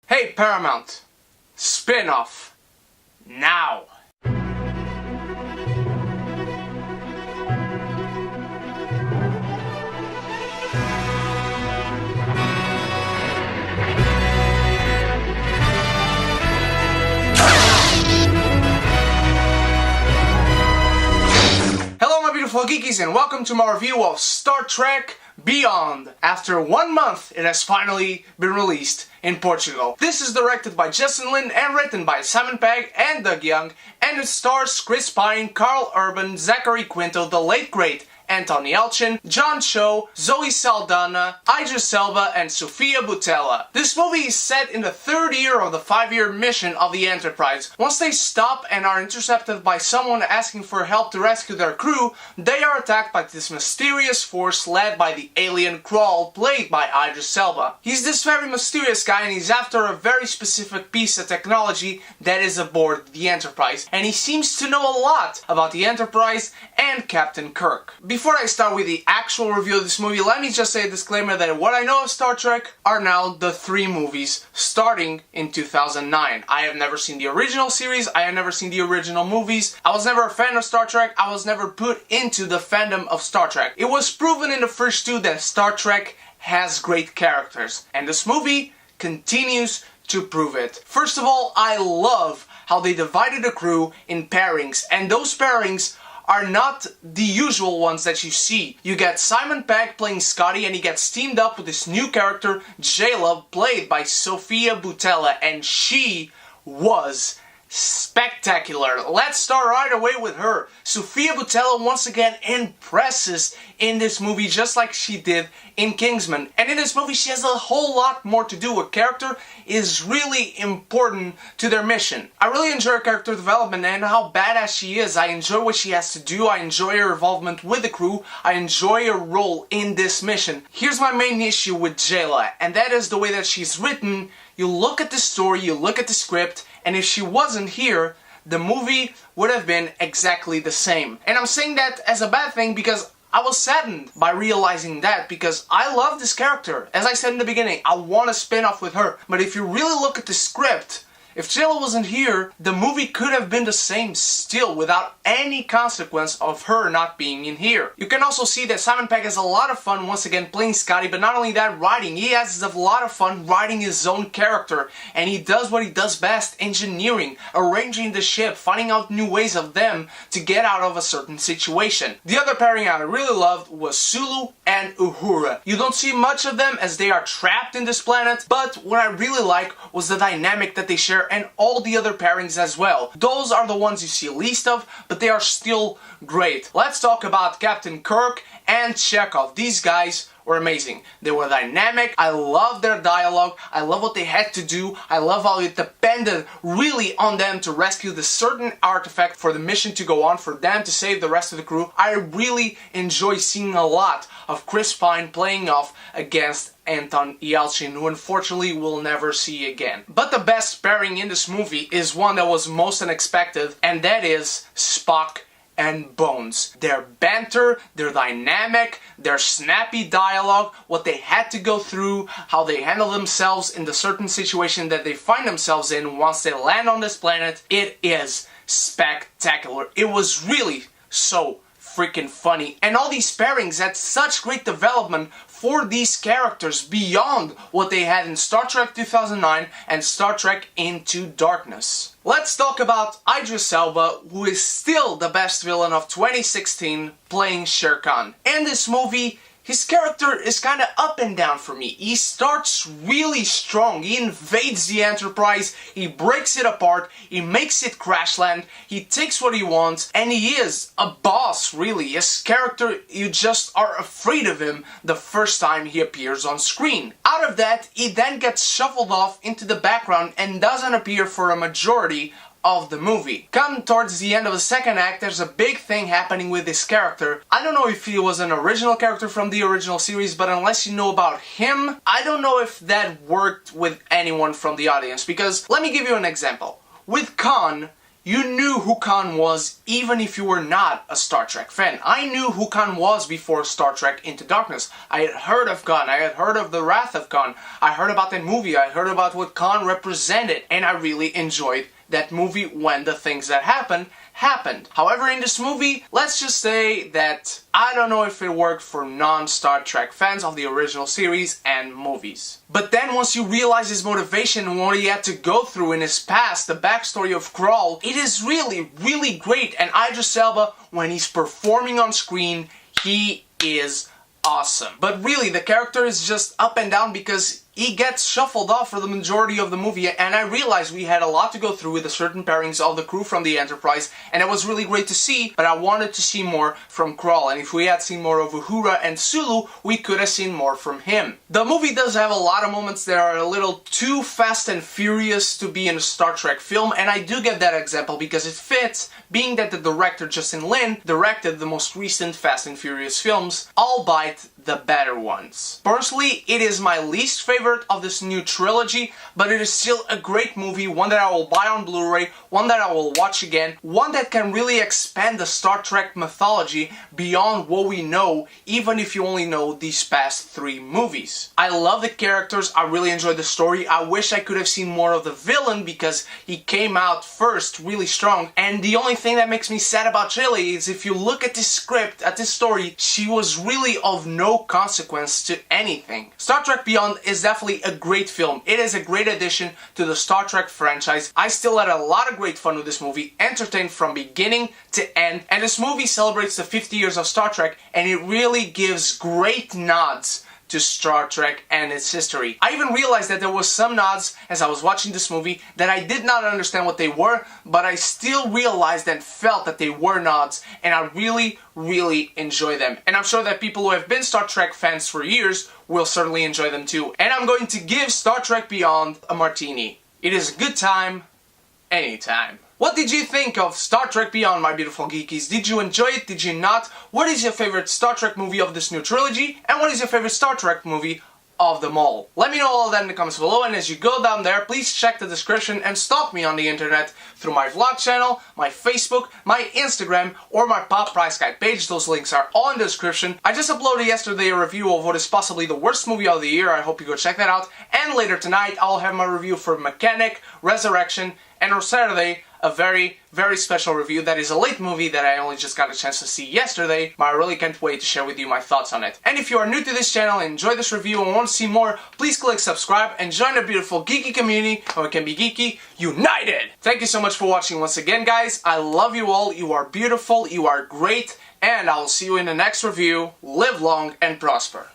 Hey Paramount, spin-off, now! Hello my beautiful geekies and welcome to my review of Star Trek Beyond. After 1 month, it has finally been released in Portugal. This is directed by Justin Lin and written by Simon Pegg and Doug Young, and it stars Chris Pine, Carl Urban, Zachary Quinto, the late great Anton Yelchin, John Cho, Zoe Saldana, Idris Elba, and Sofia Boutella. This movie is set in the third year of the 5-year mission of the Enterprise. Once they stop and are intercepted by someone asking for help to rescue their crew, they are attacked by this mysterious force led by the alien Krull, played by Idris Elba. He's this very mysterious guy and he's after a very specific piece of technology that is aboard the Enterprise. And he seems to know a lot about the Enterprise and Captain Kirk. Before I start with the actual review of this movie, let me just say a disclaimer that what I know of Star Trek are now the 3 movies starting in 2009. I have never seen the original series, I have never seen the original movies, I was never a fan of Star Trek, I was never put into the fandom of Star Trek. It was proven in the first 2 that Star Trek has great characters, and this movie continues to prove it. First of all, I love how they divided the crew in pairings, and those pairings are not the usual ones that you see. You get Simon Pegg playing Scotty and he gets teamed up with this new character, Jayla, played by Sofia Boutella, and she was spectacular. Let's start right away with her. Sofia Boutella once again impresses in this movie just like she did in Kingsman. And in this movie she has a whole lot more to do. Her character is really important to their mission. I really enjoy her character development and how badass she is. I enjoy what she has to do. I enjoy her involvement with the crew. I enjoy her role in this mission. Here's my main issue with Jayla, and that is the way that she's written. You look at the story, you look at the script, and if she wasn't here, the movie would have been exactly the same. And I'm saying that as a bad thing because I was saddened by realizing that, because I love this character. As I said in the beginning, I want a spin-off with her. But if you really look at the script, if Jayla wasn't here, the movie could have been the same still without any consequence of her not being in here. You can also see that Simon Pegg has a lot of fun once again playing Scotty, but not only that, writing. He has a lot of fun writing his own character, and he does what he does best, engineering, arranging the ship, finding out new ways of them to get out of a certain situation. The other pairing I really loved was Sulu and Uhura. You don't see much of them as they are trapped in this planet, but what I really like was the dynamic that they share and all the other pairings as well. Those are the ones you see least of, but they are still great. Let's talk about Captain Kirk and Chekhov. These guys were amazing. They were dynamic. I love their dialogue. I love what they had to do. I love how it depended really on them to rescue the certain artifact for the mission to go on, for them to save the rest of the crew. I really enjoy seeing a lot of Chris Pine playing off against Anton Yelchin, who unfortunately we'll never see again. But the best pairing in this movie is one that was most unexpected, and that is Spock and Bones. Their banter, their dynamic, their snappy dialogue, what they had to go through, how they handle themselves in the certain situation that they find themselves in once they land on this planet, it is spectacular. It was really so freaking funny. And all these pairings had such great development for these characters beyond what they had in Star Trek 2009 and Star Trek Into Darkness. Let's talk about Idris Elba, who is still the best villain of 2016, playing Shere Khan. In this movie, his character is kind of up and down for me. He starts really strong. He invades the Enterprise, he breaks it apart, he makes it crash land, he takes what he wants, and he is a boss, really. His character, you just are afraid of him the first time he appears on screen. Out of that, he then gets shuffled off into the background and doesn't appear for a majority of the movie. Come towards the end of the second act, there's a big thing happening with this character. I don't know if he was an original character from the original series, but unless you know about him, I don't know if that worked with anyone from the audience, because let me give you an example. With Khan, you knew who Khan was even if you were not a Star Trek fan. I knew who Khan was before Star Trek Into Darkness. I had heard of Khan, I had heard of the Wrath of Khan, I heard about that movie, I heard about what Khan represented, and I really enjoyed that movie when the things that happened. However, in this movie, let's just say that I don't know if it worked for non-Star Trek fans of the original series and movies. But then once you realize his motivation and what he had to go through in his past, the backstory of Krall, it is really, really great. And Idris Elba, when he's performing on screen, he is awesome. But really, the character is just up and down because he gets shuffled off for the majority of the movie, and I realized we had a lot to go through with the certain pairings of the crew from the Enterprise, and it was really great to see, but I wanted to see more from Krall, and if we had seen more of Uhura and Sulu, we could have seen more from him. The movie does have a lot of moments that are a little too fast and furious to be in a Star Trek film, and I do get that example because it fits, being that the director Justin Lin directed the most recent Fast and Furious films, albeit the better ones. Personally, it is my least favorite of this new trilogy, but it is still a great movie, one that I will buy on Blu-ray, one that I will watch again, one that can really expand the Star Trek mythology beyond what we know, even if you only know these past 3 movies. I love the characters, I really enjoyed the story, I wish I could have seen more of the villain because he came out first really strong, and the only thing that makes me sad about Shelley is if you look at this script, at this story, she was really of no consequence to anything. Star Trek Beyond is definitely a great film. It is a great addition to the Star Trek franchise. I still had a lot of great fun with this movie, entertained from beginning to end, and this movie celebrates the 50 years of Star Trek, and it really gives great nods to Star Trek and its history. I even realized that there was some nods as I was watching this movie that I did not understand what they were, but I still realized and felt that they were nods, and I really, really enjoy them. And I'm sure that people who have been Star Trek fans for years will certainly enjoy them too. And I'm going to give Star Trek Beyond a martini. It is a good time, anytime. What did you think of Star Trek Beyond, my beautiful geekies? Did you enjoy it? Did you not? What is your favorite Star Trek movie of this new trilogy? And what is your favorite Star Trek movie of them all? Let me know all of that in the comments below, and as you go down there, please check the description and stalk me on the internet through my vlog channel, my Facebook, my Instagram, or my Pop Price Guide page. Those links are all in the description. I just uploaded yesterday a review of what is possibly the worst movie of the year. I hope you go check that out. And later tonight, I'll have my review for Mechanic, Resurrection, and on Saturday, a very, very special review that is a late movie that I only just got a chance to see yesterday, but I really can't wait to share with you my thoughts on it. And if you are new to this channel and enjoy this review and want to see more, please click subscribe and join the beautiful geeky community where we can be geeky united! Thank you so much for watching once again, guys. I love you all. You are beautiful, you are great, and I will see you in the next review. Live long and prosper.